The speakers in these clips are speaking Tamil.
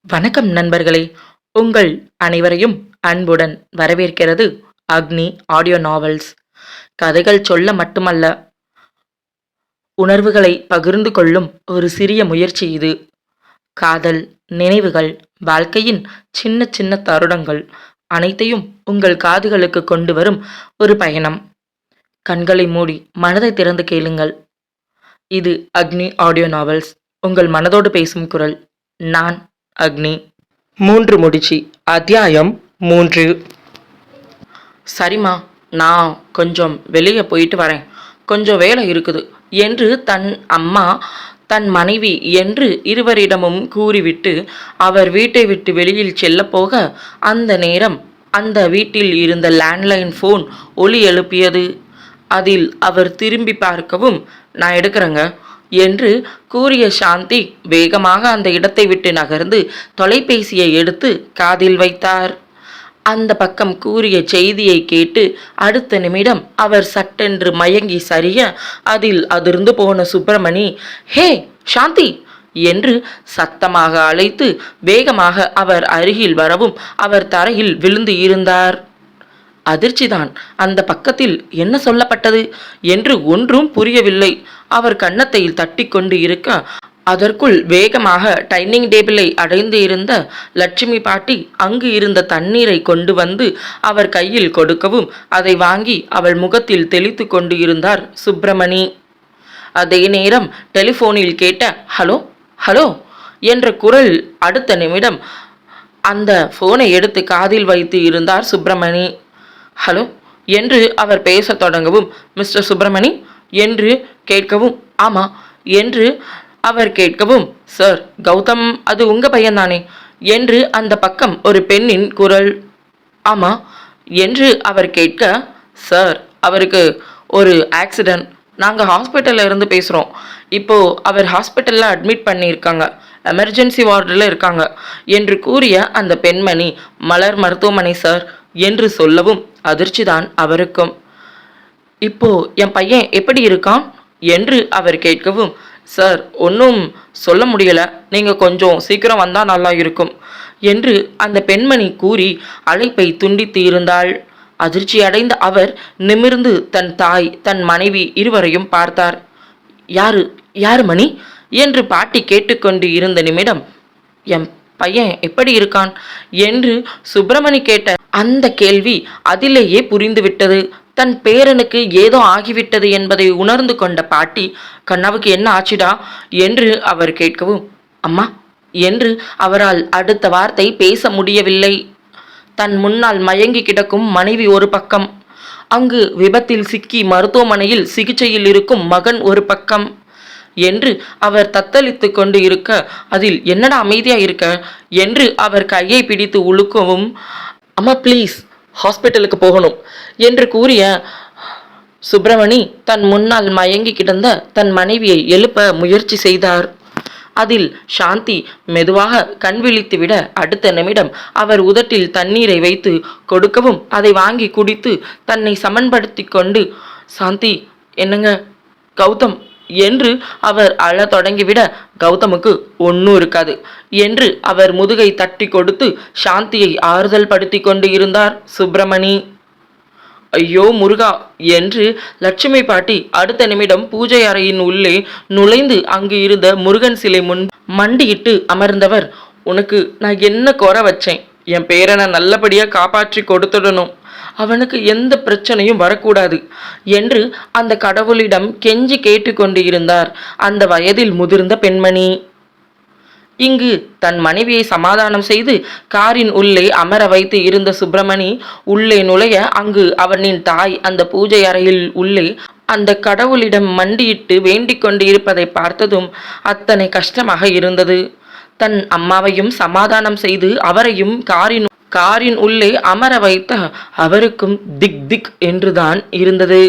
வணக்கம் நண்பர்களே! உங்கள் அனைவரையும் அன்புடன் வரவேற்கிறது அக்னி ஆடியோ நாவல்ஸ். கதைகள் சொல்ல மட்டுமல்ல, உணர்வுகளை பகிர்ந்து கொள்ளும் ஒரு சிறிய முயற்சி இது. காதல், நினைவுகள், வாழ்க்கையின் சின்ன சின்ன தருணங்கள் அனைத்தையும் உங்கள் காதுகளுக்கு கொண்டு வரும் ஒரு பயணம். கண்களை மூடி மனதை திறந்து கேளுங்கள். இது அக்னி ஆடியோ நாவல்ஸ். உங்கள் மனதோடு பேசும் குரல். நான் அக்னி. 3 முடிச்சு. அத்தியாயம் 3. சரிம்மா, நான் கொஞ்சம் வெளியே போயிட்டு வரேன், கொஞ்சம் வேலை இருக்குது என்று தன் அம்மா தன் மனைவி என்று இருவரிடமும் கூறிவிட்டு அவர் வீட்டை விட்டு வெளியில் செல்ல போக, அந்த நேரம் அந்த வீட்டில் இருந்த லேண்ட்லைன் ஃபோன் ஒலி எழுப்பியது. அதில் அவர் திரும்பி பார்க்கவும், நான் எடுக்கிறேங்க என்று கூறிய சாந்தி வேகமாக அந்த இடத்தை விட்டு நகர்ந்து தொலைபேசியை எடுத்து காதில் வைத்தார். அந்த பக்கம் கூறிய செய்தியை கேட்டு அடுத்த நிமிடம் அவர் சட்டென்று மயங்கி சரிய, அதில் அதிர்ந்து போன சுப்பிரமணி, ஹே சாந்தி என்று சத்தமாக அழைத்து வேகமாக அவர் அருகில் வரவும் அவர் தரையில் விழுந்து இருந்தார். அதிர்ச்சிதான். அந்த பக்கத்தில் என்ன சொல்லப்பட்டது என்று ஒன்றும் புரியவில்லை. அவர் கன்னத்தையில் தட்டி கொண்டு இருக்க, அதற்குள் வேகமாக டைனிங் டேபிளை அடைந்து இருந்த லட்சுமி பாட்டி அங்கு இருந்த தண்ணீரை கொண்டு வந்து அவர் கையில் கொடுக்கவும், அதை வாங்கி அவள் முகத்தில் தெளித்து கொண்டு இருந்தார் சுப்பிரமணி. அதே நேரம் டெலிஃபோனில் கேட்ட ஹலோ ஹலோ என்ற குரல் அடுத்த நிமிடம் அந்த போனை எடுத்து காதில் வைத்து இருந்தார் சுப்பிரமணி. ஹலோ என்று அவர் பேசத் தொடங்கவும், மிஸ்டர் சுப்பிரமணி என்று கேட்கவும், ஆமா என்று அவர் கேட்கவும், சார் கௌதம் அது உங்க பையன்தானே என்று அந்த பக்கம் ஒரு பெண்ணின் குரல். ஆமா என்று அவர் கேட்க, சார் அவருக்கு ஒரு ஆக்சிடென்ட், நாங்கள் ஹாஸ்பிட்டலில் இருந்து பேசுகிறோம், இப்போது அவர் ஹாஸ்பிட்டலில் அட்மிட் பண்ணியிருக்காங்க, எமர்ஜென்சி வார்டில் இருக்காங்க என்று கூறிய அந்த பெண்மணி, மலர் மருத்துவமனை சார் என்று சொல்லவும் அதிர்ச்சிதான் அவருக்கும். இப்போ என் பையன் எப்படி இருக்கான் என்று அவர் கேட்கவும், சார் ஒன்றும் சொல்ல முடியல, நீங்கள் கொஞ்சம் சீக்கிரம் வந்தால் நல்லா இருக்கும் என்று அந்த பெண்மணி கூறி அழைப்பை துண்டித்து இருந்தாள். அதிர்ச்சி அடைந்த அவர் நிமிர்ந்து தன் தாய் தன் மனைவி இருவரையும் பார்த்தார். யாரு யாரு மணி என்று பாட்டி கேட்டுக்கொண்டு இருந்த நிமிடம், என் பையன் எப்படி இருக்கான் என்று சுப்பிரமணி கேட்ட அந்த கேள்வி அதிலேயே புரிந்துவிட்டது. தன் பேரனுக்கு ஏதோ ஆகிவிட்டது என்பதை உணர்ந்து கொண்ட பாட்டி, கண்ணாவுக்கு என்ன ஆச்சுடா என்று அவர் கேட்கவும், அம்மா என்று அவரால் அடுத்த வார்த்தை பேச முடியவில்லை. தன் முன்னால் மயங்கி கிடக்கும் மனைவி ஒரு பக்கம், அங்கு விபத்தில் சிக்கி மருத்துவமனையில் சிகிச்சையில் இருக்கும் மகன் ஒரு பக்கம் என்று அவர் தத்தளித்து கொண்டு இருக்க, அதில் என்னடா அமைதியா இருக்க என்று அவர் கையை பிடித்து உழுக்கவும், அம்மா ப்ளீஸ் ஹாஸ்பிட்டலுக்கு போகணும் என்று கூறிய சுப்பிரமணி தன் முன்னால் மயங்கி கிடந்த தன் மனைவியை எழுப்ப முயற்சி செய்தார். அதில் சாந்தி மெதுவாக கண் விழித்துவிட அடுத்த நிமிடம் அவர் உதட்டில் தண்ணீரை வைத்து கொடுக்கவும் அதை வாங்கி குடித்து தன்னை சமன்படுத்தி கொண்டு, சாந்தி என்னங்க கௌதம் என்று அவர் அழ தொடங்கிவிட, கௌதமுக்கு ஒன்றும் இருக்காது என்று அவர் முதுகை தட்டி கொடுத்து சாந்தியை ஆறுதல் படுத்தி கொண்டு இருந்தார் சுப்பிரமணி. ஐயோ முருகா என்று லட்சுமி பாட்டி அடுத்த நிமிடம் பூஜை அறையின் உள்ளே நுழைந்து அங்கு இருந்த முருகன் சிலை முன் மண்டியிட்டு அமர்ந்தவர், உனக்கு நான் என்ன குறை வச்சேன், என் பேரனை நல்லபடியாக காப்பாற்றி கொடுத்துடணும், அவனுக்கு எந்த பிரச்சனையும் வரக்கூடாது என்று அந்த கடவுளிடம் கெஞ்சி கேட்டுக்கொண்டு இருந்தார் அந்த வயதில் முதிர்ந்த பெண்மணி. இங்கு தன் மனைவியை சமாதானம் செய்து காரின் உள்ளே அமர வைத்து இருந்த சுப்பிரமணி உள்ளே நுழைய, அங்கு அவனின் தாய் அந்த பூஜை அறையில் உள்ளே அந்த கடவுளிடம் மண்டியிட்டு வேண்டிக் கொண்டு இருப்பதை பார்த்ததும் அத்தனை கஷ்டமாக இருந்தது. தன் அம்மாவையும் சமாதானம் செய்து அவரையும் காரின் உள்ளே அமர வைத்த அவருக்கும் திக் திக் என்றுதான் இருந்தது.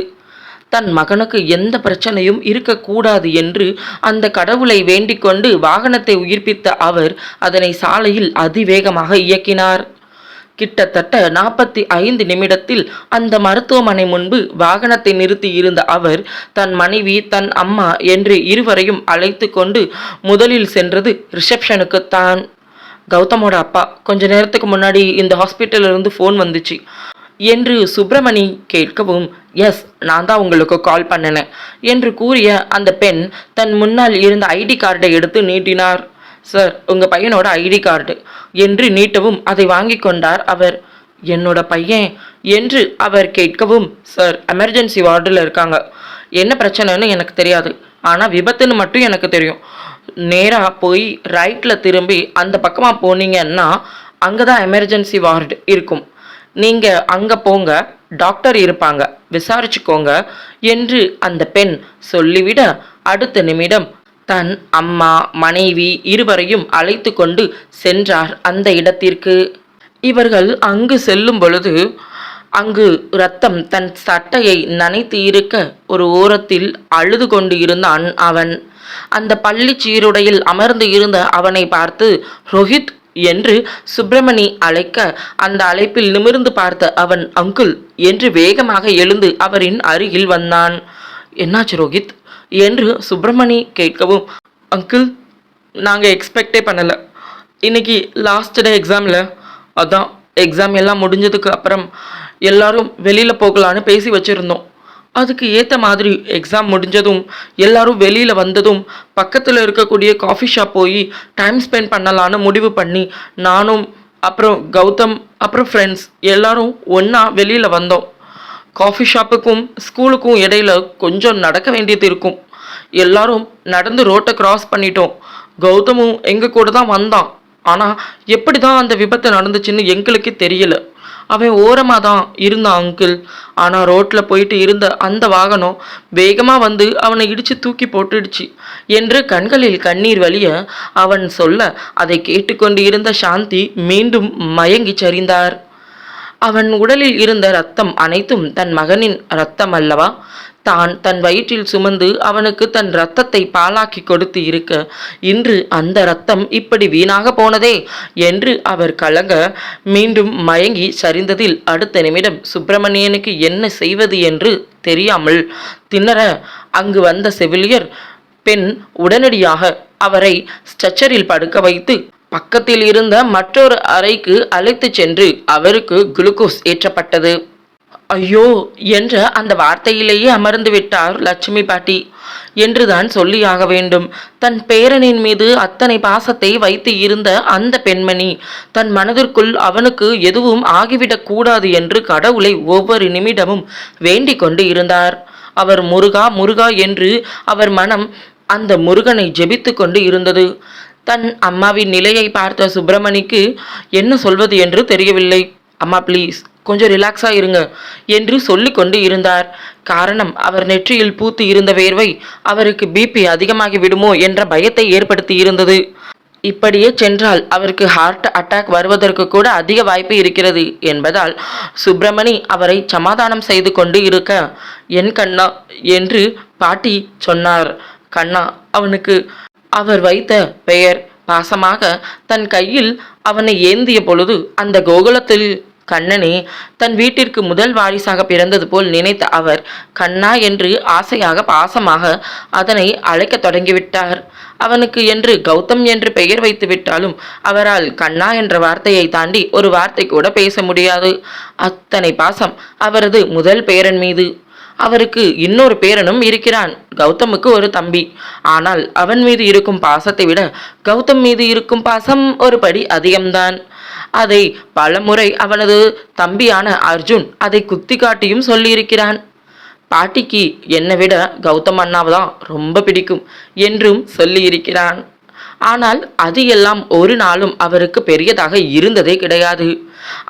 தன் மகனுக்கு எந்த பிரச்சனையும் இருக்கக்கூடாது என்று அந்த கடவுளை வேண்டிக் கொண்டு வாகனத்தை உயிர்ப்பித்த அவர் அதனை சாலையில் அதிவேகமாக இயக்கினார். கிட்டத்தட்ட 45 நிமிடத்தில் அந்த மருத்துவமனை முன்பு வாகனத்தை நிறுத்தி இருந்த அவர் தன் மனைவி தன் அம்மா என்று இருவரையும் அழைத்து கொண்டு முதலில் சென்றது ரிசப்ஷனுக்குத்தான். கௌதமோட அப்பா கொஞ்ச நேரத்துக்கு முன்னாடி இந்த ஹாஸ்பிட்டல்ல இருந்து ஃபோன் வந்துச்சு என்று சுப்பிரமணி கேட்கவும், எஸ், நான் தான் உங்களுக்கு கால் பண்ணினேன் என்று கூறிய அந்த பெண் தன் முன்னால் இருந்த ஐடி கார்டை எடுத்து நீட்டினார். சார், உங்கள் பையனோட ஐடி கார்டு என்று நீட்டவும் அதை வாங்கி கொண்டார் அவர். என்னோட பையன் என்று அவர் கேட்கவும், சார், எமர்ஜென்சி வார்டில் இருக்காங்க. என்ன பிரச்சனைன்னு எனக்கு தெரியாது, ஆனால் விபத்துன்னு மட்டும் எனக்கு தெரியும். நேராக போய் ரைட்டில் திரும்பி அந்த பக்கமாக போனீங்கன்னா அங்கே தான் எமர்ஜென்சி வார்டு இருக்கும். நீங்கள் அங்கே போங்க, டாக்டர் இருப்பாங்க, விசாரிச்சுக்கோங்க என்று அந்த பெண் சொல்லிவிட அடுத்த நிமிடம் தன் அம்மா, மனைவி இருவரையும் அழைத்து கொண்டு சென்றார் அந்த இடத்திற்கு. இவர்கள் அங்கு செல்லும் பொழுது அங்கு ரத்தம் தன் சட்டையை நனைத்து இருக்க ஒரு ஓரத்தில் அழுது கொண்டு இருந்தான் அவன். அந்த பள்ளி சீருடையில் அமர்ந்து இருந்த அவனை பார்த்து ரோஹித் என்று சுப்பிரமணி அழைக்க அந்த அழைப்பில் நிமிர்ந்து பார்த்த அவன் அங்குல் என்று வேகமாக எழுந்து அவரின் அருகில் வந்தான். என்னாச்சு ரோஹித் என்று சுப்பிரமணி கேட்கவும், அங்கிள், நாங்கள் எக்ஸ்பெக்டே பண்ணலை. இன்னைக்கு லாஸ்ட் டே எக்ஸாமில், அதான் எக்ஸாம் எல்லாம் முடிஞ்சதுக்கு அப்புறம் எல்லாரும் வெளியில் போகலான்னு பேசி வச்சுருந்தோம். அதுக்கு ஏற்ற மாதிரி எக்ஸாம் முடிஞ்சதும் எல்லாரும் வெளியில் வந்ததும் பக்கத்தில் இருக்கக்கூடிய காஃபி ஷாப் போய் டைம் ஸ்பெண்ட் பண்ணலான்னு முடிவு பண்ணி நானும் அப்புறம் கௌதம் அப்புறம் ஃப்ரெண்ட்ஸ் எல்லாரும் ஒன்றா வெளியில் வந்தோம். காஃபி ஷாப்புக்கும் ஸ்கூலுக்கும் இடையில கொஞ்சம் நடக்க வேண்டியது இருக்கும். எல்லாரும் நடந்து ரோட்டை கிராஸ் பண்ணிட்டோம். கௌதமும் எங்கள் கூட தான் வந்தான். ஆனால் எப்படி தான் அந்த விபத்து நடந்துச்சுன்னு எங்களுக்கே தெரியல. அவன் ஓரமாக தான் இருந்தான் அங்கிள். ஆனால் ரோட்டில் போயிட்டு இருந்த அந்த வாகனம் வேகமாக வந்து அவனை இடித்து தூக்கி போட்டுடுச்சு என்று கண்களில் கண்ணீர் வலிய அவன் சொல்ல அதை கேட்டுக்கொண்டு இருந்த சாந்தி மீண்டும் மயங்கி சரிந்தார். அவன் உடலில் இருந்த இரத்தம் அனைத்தும் தன் மகனின் இரத்தம் அல்லவா? தான் தன் வயிற்றில் சுமந்து அவனுக்கு தன் இரத்தத்தை பாலாக்கி கொடுத்து இருக்க இன்று அந்த இரத்தம் இப்படி வீணாக போனதே என்று அவர் கலங்க மீண்டும் மயங்கி சரிந்ததில் அடுத்த நிமிடம் சுப்பிரமணியனுக்கு என்ன செய்வது என்று தெரியாமல் திணற அங்கு வந்த செவிலியர் பெண் உடனடியாக அவரை ஸ்ட்ரெச்சரில் படுக்க வைத்து பக்கத்தில் இருந்த மற்றொரு அறைக்கு அழைத்து சென்று அவருக்கு குளுக்கோஸ் ஏற்றப்பட்டது. ஐயோ என்ற அந்த வார்த்தையிலேயே அமர்ந்து விட்டார் லட்சுமி பாட்டி என்றுதான் சொல்லியாக வேண்டும். தன் பேரனின் மீது அத்தனை பாசத்தை வைத்து இருந்த அந்த பெண்மணி தன் மனதிற்குள் அவனுக்கு எதுவும் ஆகிவிடக் கூடாது என்று கடவுளை ஒவ்வொரு நிமிடமும் வேண்டிக் கொண்டு இருந்தார். அவர் முருகா முருகா என்று அவர் மனம் அந்த முருகனை ஜெபித்து கொண்டு இருந்தது. தன் அம்மாவின் நிலையை பார்த்த சுப்பிரமணிக்கு என்ன சொல்வது என்று தெரியவில்லை. அம்மா ப்ளீஸ் கொஞ்சம் ரிலாக்ஸாக இருங்க என்று சொல்லி கொண்டு இருந்தார். காரணம், அவர் நெற்றியில் பூத்து இருந்த வேர்வை அவருக்கு பிபி அதிகமாகி விடுமோ என்ற பயத்தை ஏற்படுத்தி இருந்தது. இப்படியே சென்றால் அவருக்கு ஹார்ட் அட்டாக் வருவதற்கு கூட அதிக வாய்ப்பு இருக்கிறது என்பதால் சுப்பிரமணி அவரை சமாதானம் செய்து கொண்டு இருக்க, என் கண்ணா என்று பாட்டி சொன்னார். கண்ணா அவனுக்கு அவர் வைத்த பெயர். பாசமாக தன் கையில் அவனை ஏந்திய பொழுது அந்த கோகுலத்தில் கண்ணனே தன் வீட்டிற்கு முதல் வாரிசாக பிறந்தது போல் நினைத்த அவர் கண்ணா என்று ஆசையாக பாசமாக அதனை அழைக்க தொடங்கிவிட்டார். அவனுக்கு என்று கௌதம் என்று பெயர் வைத்து விட்டாலும் அவரால் கண்ணா என்ற வார்த்தையை தாண்டி ஒரு வார்த்தை கூட பேச முடியாது. அத்தனை பாசம் அவரது முதல் பேரன் மீது. அவருக்கு இன்னொரு பேரனும் இருக்கிறான். கௌதமுக்கு ஒரு தம்பி. ஆனால் அவன் மீது இருக்கும் பாசத்தை விட கௌதம் மீது இருக்கும் பாசம் ஒரு படி அதிகம்தான். அதை பலமுறை அவனது தம்பியான அர்ஜுன் அதை குத்தி காட்டியும் சொல்லியிருக்கிறான். பாட்டிக்கு என்னை விட கௌதம் அண்ணாவை தான் ரொம்ப பிடிக்கும் என்றும் சொல்லியிருக்கிறான். ஆனால் அது எல்லாம் ஒரு நாளும் அவருக்கு பெரியதாக இருந்ததே கிடையாது.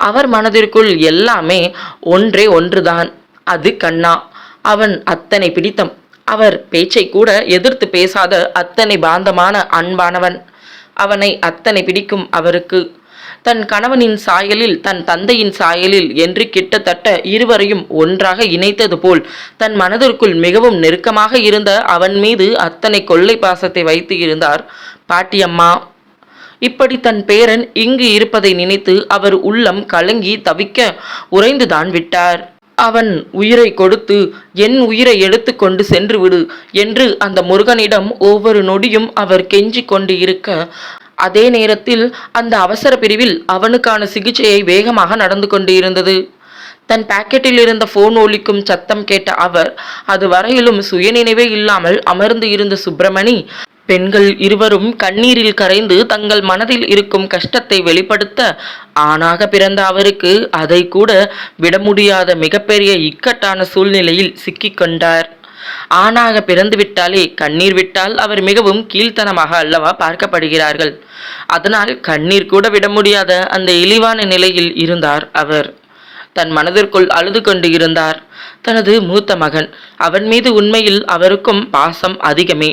அவர் மனதிற்குள் எல்லாமே ஒன்றே ஒன்றுதான், அது கண்ணா. அவன் அத்தனை பிடித்தம். அவர் பேச்சை கூட எதிர்த்து பேசாத அத்தனை பாந்தமான அன்பானவன். அவனை அத்தனை பிடிக்கும் அவருக்கு. தன் கணவனின் சாயலில் தன் தந்தையின் சாயலில் என்று கிட்டத்தட்ட இருவரையும் ஒன்றாக இணைத்தது போல் தன் மனதிற்குள் மிகவும் நெருக்கமாக இருந்த அவன் மீது அத்தனை கொள்ளை பாசத்தை வைத்து இருந்தார் பாட்டியம்மா. இப்படி தன் பேரன் இங்கு இருப்பதை நினைத்து அவர் உள்ளம் கலங்கி தவிக்க உறைந்துதான் விட்டார். அவன் உயிரை கொடுத்து என் உயிரை எடுத்து கொண்டு சென்று விடு என்று அந்த முருகனிடம் ஒவ்வொரு நொடியும் அவர் கெஞ்சி கொண்டு இருக்க அதே நேரத்தில் அந்த அவசர பிரிவில் அவனுக்கான சிகிச்சையை வேகமாக நடந்து கொண்டு இருந்தது. தன் பாக்கெட்டில் இருந்த போன் ஒலிக்கும் சத்தம் கேட்ட அவர் அது வரையிலும் சுயநினைவே இல்லாமல் அமர்ந்து இருந்த சுப்பிரமணி, பெண்கள் இருவரும் கண்ணீரில் கரைந்து தங்கள் மனதில் இருக்கும் கஷ்டத்தை வெளிப்படுத்த, ஆணாக பிறந்த அவருக்கு அதை கூட விட முடியாத மிகப்பெரிய இக்கட்டான சூழ்நிலையில் சிக்கிக்கொண்டார். ஆணாக பிறந்து விட்டாலே கண்ணீர் விட்டால் அவர் மிகவும் கீழ்த்தனமாக அல்லவா பார்க்கப்படுகிறார்கள். அதனால் கண்ணீர் கூட விட முடியாத அந்த இழிவான நிலையில் இருந்தார் அவர். தன் மனதிற்குள் அழுது கொண்டு இருந்தார். தனது மூத்த மகன், அவன் மீது உண்மையில் அவருக்கும் பாசம் அதிகமே.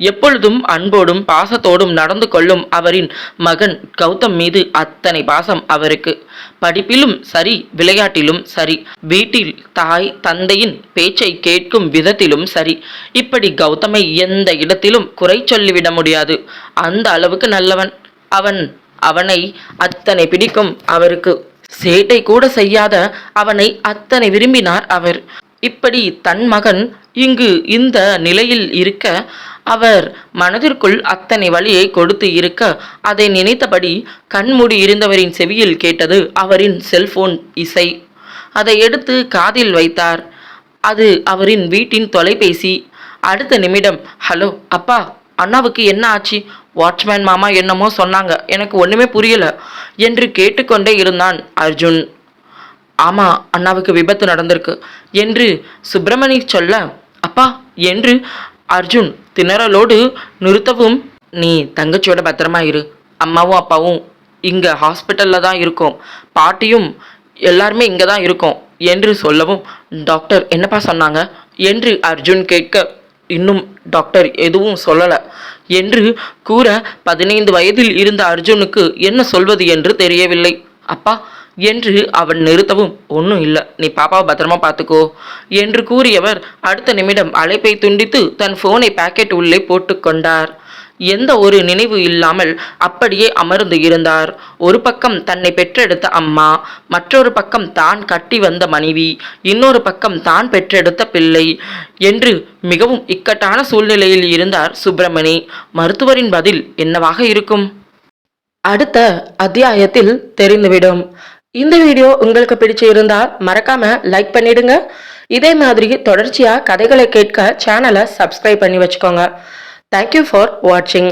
எப்பொழுதும் அன்போடும் பாசத்தோடும் நடந்து கொள்ளும் அவரின் மகன் கௌதம் மீது அத்தனை பாசம் அவருக்கு. படிப்பிலும் சரி, விளையாட்டிலும் சரி, வீட்டில் தாய் தந்தையின் பேச்சை கேட்கும் விதத்திலும் சரி, இப்படி கௌதமை எந்த இடத்திலும் குறை சொல்லிவிட முடியாது. அந்த அளவுக்கு நல்லவன் அவனை அத்தனை பிடிக்கும் அவருக்கு. சேட்டை கூட செய்யாத அவனை அத்தனை விரும்பினார் அவர். இப்படி தன் மகன் இங்கு இந்த நிலையில் இருக்க அவர் மனதிற்குள் அத்தனை வலியை கொடுத்து இருக்க, அதை நினைத்தபடி கண்மூடி இருந்தவரின் செவியில் கேட்டது அவரின் செல்போன் இசை. அதை எடுத்து காதில் வைத்தார். அது அவரின் வீட்டின் தொலைபேசி. அடுத்த நிமிடம், ஹலோ அப்பா, அண்ணாவுக்கு என்ன ஆச்சு? வாட்ச்மேன் மாமா என்னமோ சொன்னாங்க, எனக்கு ஒன்றுமே புரியல என்று கேட்டுக்கொண்டே இருந்தான் அர்ஜுன். ஆமா, அண்ணாவுக்கு விபத்து நடந்திருக்கு என்று சுப்பிரமணி சொல்ல, அப்பா என்று அர்ஜுன் திணறலோடு நிறுத்தவும், நீ தங்கச்சியோட பத்திரமா இரு, அம்மாவும் அப்பாவும் இங்கே ஹாஸ்பிட்டலில் தான் இருக்கோம், பாட்டியும் எல்லாருமே இங்கே தான் இருக்கோம் என்று சொல்லவும், டாக்டர் என்னப்பா சொன்னாங்க என்று அர்ஜுன் கேட்க, இன்னும் டாக்டர் எதுவும் சொல்லலை என்று கூற 15 வயதில் இருந்த அர்ஜுனுக்கு என்ன சொல்வது என்று தெரியவில்லை. அப்பா என்று அவன் நிறுத்தவும், ஒன்றும் இல்லை, நீ பாப்பாவை பத்திரமா பார்த்துக்கோ என்று கூறியவர் அடுத்த நிமிடம் அழைப்பை துண்டித்து தன் போனை பாக்கெட் உள்ளே போட்டுக்கொண்டார். எந்த ஒரு நினைவு இல்லாமல் அப்படியே அமர்ந்து இருந்தார். ஒரு பக்கம் தன்னை பெற்றெடுத்த அம்மா, மற்றொரு பக்கம் தான் கட்டி வந்த மனைவி, இன்னொரு பக்கம் தான் பெற்றெடுத்த பிள்ளை என்று மிகவும் இக்கட்டான சூழ்நிலையில் இருந்தார் சுப்பிரமணி. மருத்துவரின் பதில் என்னவாக இருக்கும்? அடுத்த அத்தியாயத்தில் தெரிந்துவிடும். இந்த வீடியோ உங்களுக்கு பிடிச்சிருந்தா மறக்காம லைக் பண்ணிடுங்க. இதே மாதிரி தொடர்ச்சியா கதைகளை கேட்க சேனலை சப்ஸ்கிரைப் பண்ணி வச்சுக்கோங்க. Thank you for watching.